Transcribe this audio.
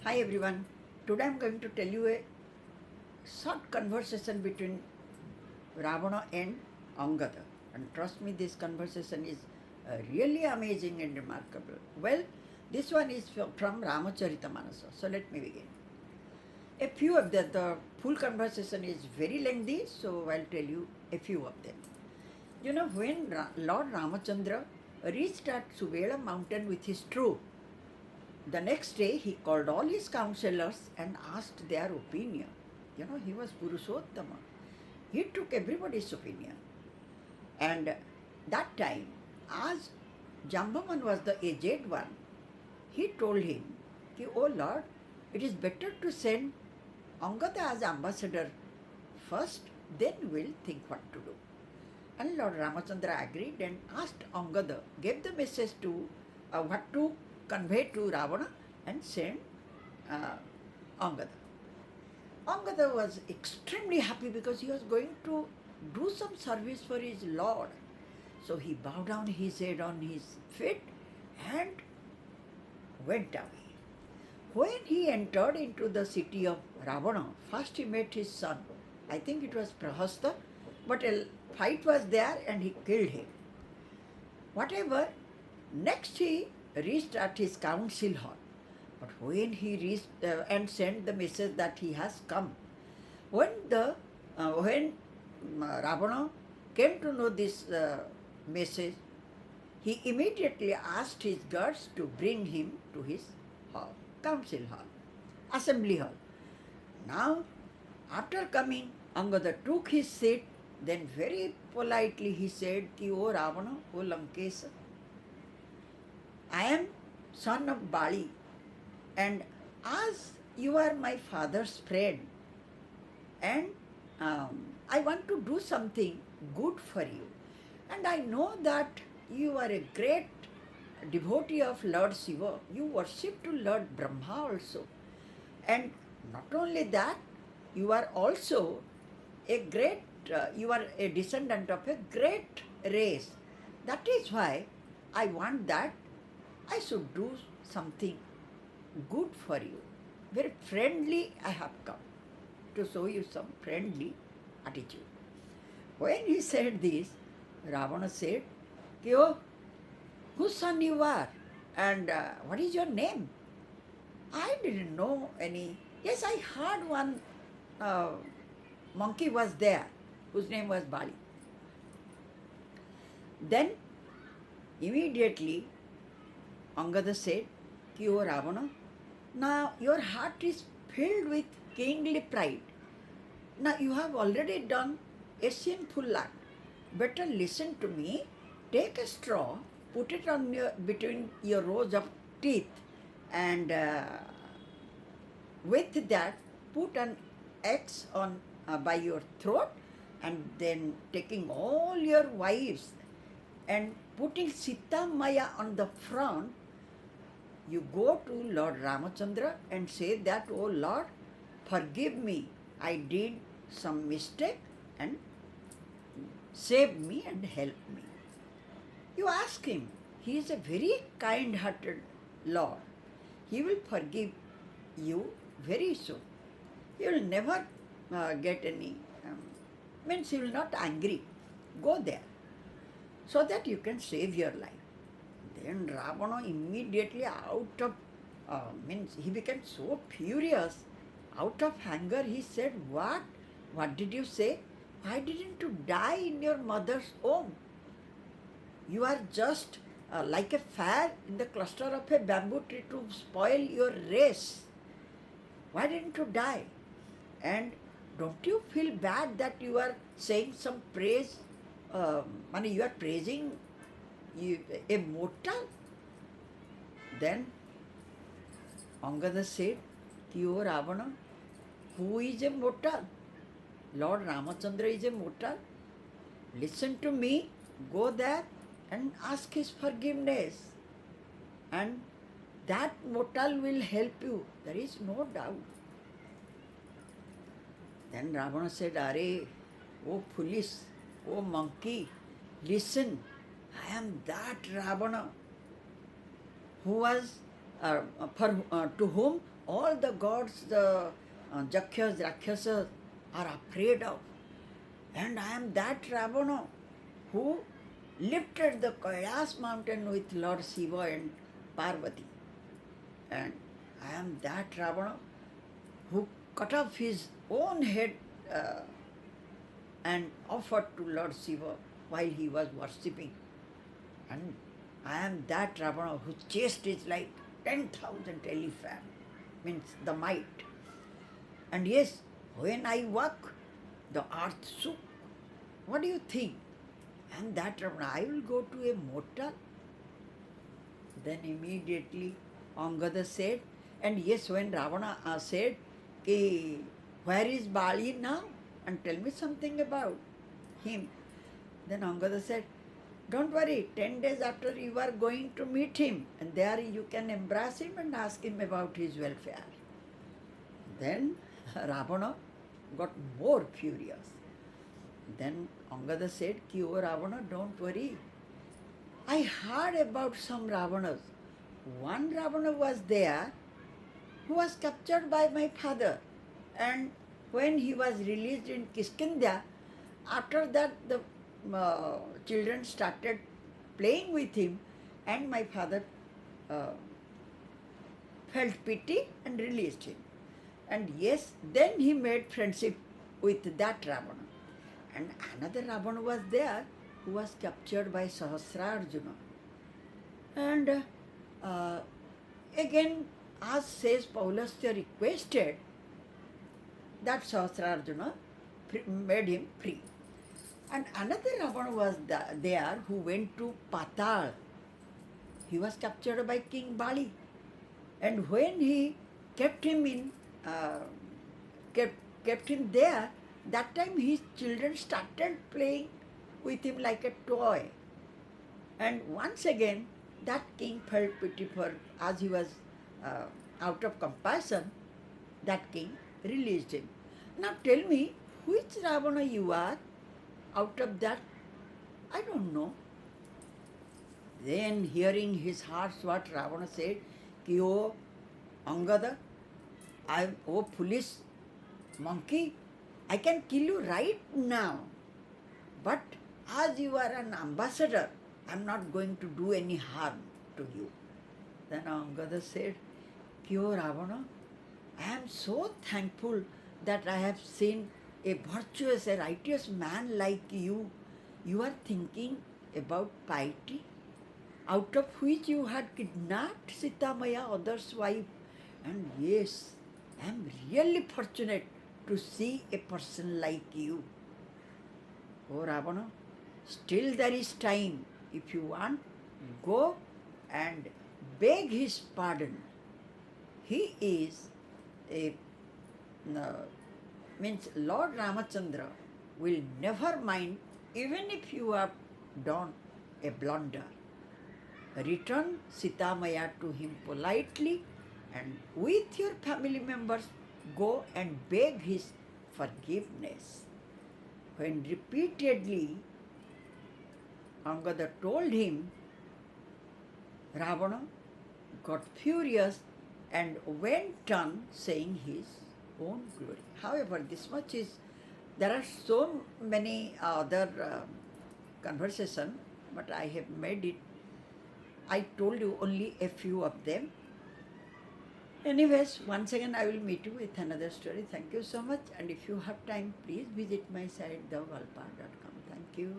Hi everyone. Today I am going to tell you a short conversation between Ravana and Angada. And trust me, this conversation is really amazing and remarkable. Well, this one is from Ramacharitamanasa. So let me begin. A few of them, the full conversation is very lengthy, so I'll tell you a few of them. You know, when Lord Ramachandra reached at Subela mountain with his troop, the next day he called all his counselors and asked their opinion. You know, he was Purushottama. He took everybody's opinion. And that time, as Jambavan was the aged one, he told him, "Oh Lord, it is better to send Angada as ambassador first, then we'll think what to do." And Lord Ramachandra agreed and asked Angada, gave the message to what to convey to Ravana and send uh, Angada. Angada was extremely happy because he was going to do some service for his Lord. So he bowed down his head on his feet and went away. When he entered into the city of Ravana, first he met his son. I think it was Prahasta, but a fight was there and he killed him. Whatever, next he reached at his council hall. But when he reached and sent the message that he has come, when Ravana came to know this message, he immediately asked his guards to bring him to his hall, council hall, assembly hall. Now, after coming, Angada took his seat. Then very politely he said, "O Ravana, O Lankesa, I am son of Bali, and as you are my father's friend, and I want to do something good for you. And I know that you are a great devotee of Lord Shiva. You worship to Lord Brahma also. And not only that, you are also you are a descendant of a great race. That is why I want that I should do something good for you. Very friendly I have come to show you some friendly attitude." When he said this, Ravana said, "Oh, whose son you are and what is your name?" "I didn't know any. Yes, I heard one uh, monkey was there whose name was Bali." Then immediately Angada said, "O Ravana, now your heart is filled with kingly pride. Now you have already done a sinful act. Better listen to me. Take a straw, put it on between your rows of teeth, and with that put an X on by your throat, and then taking all your wives and putting Sita Maya on the front, you go to Lord Ramachandra and say that, 'Oh Lord, forgive me. I did some mistake and save me and help me.' You ask him. He is a very kind-hearted Lord. He will forgive you very soon. He will never get any, means he will not angry. Go there so that you can save your life." Then Ravana immediately means he became so furious. Out of anger he said, "What? What did you say? Why didn't you die in your mother's home? You are just like a fire in the cluster of a bamboo tree to spoil your race. Why didn't you die? And don't you feel bad that you are saying some praise? You are praising a mortal?" Then Angada said, "O Ravana, who is a mortal? Lord Ramachandra is a mortal. Listen to me, go there and ask his forgiveness. And that mortal will help you. There is no doubt." Then Ravana said, "Are, oh foolish, oh monkey, listen, I am that Ravana who was to whom all the gods, the Jakhyas, Rakshasas are afraid of. And I am that Ravana who lifted the Kailas mountain with Lord Shiva and Parvati. And I am that Ravana who cut off his own head uh, and offered to Lord Shiva while he was worshipping. And I am that Ravana whose chest is like 10,000 elephants, means the might. And yes, when I walk, the earth shook. What do you think? And that Ravana, I will go to a mortal? Then immediately Angada said, and yes, when Ravana said, Ki, where is Bali now? And tell me something about him. Then Angada said, don't worry, 10 days after you are going to meet him, and there you can embrace him and ask him about his welfare. Then Ravana got more furious. Then Angada said, Ki, oh Ravana, don't worry. I heard about some Ravanas. One Ravana was there who was captured by my father. And when he was released in Kiskindha, after that the children started playing with him, and my father felt pity and released him. And yes, then he made friendship with that Ravana. And another Ravana was there who was captured by Sahasrarjuna. And again, as says Paulasya requested, that Sahasrarjuna made him free. And another Ravana was there who went to Patal. He was captured by King Bali. And when he kept him in, kept him there, that time his children started playing with him like a toy. And once again, that king felt pity for, as he was out of compassion, that king released him. Now tell me, which Ravana you are out of that? I don't know. Then hearing his heart's what Ravana said, Ki, oh Angada, oh foolish monkey, I can kill you right now. But as you are an ambassador, I am not going to do any harm to you. Then Angada said, Ki, oh Ravana, I am so thankful that I have seen a virtuous, a righteous man like you. You are thinking about piety, out of which you had kidnapped Sita Maya, other's wife. And yes, I am really fortunate to see a person like you. Oh Ravana, still there is time. If you want, go and beg his pardon. He is a, means Lord Ramachandra will never mind even if you have done a blunder. Return Sita Maya to him politely, and with your family members go and beg his forgiveness. When repeatedly Angada told him, Ravana got furious and went on saying his own glory. However, this much is, there are so many other conversations, but I have made it, I told you only a few of them. Anyways, once again I will meet you with another story. Thank you so much, and if you have time, please visit my site thewalpar.com. Thank you.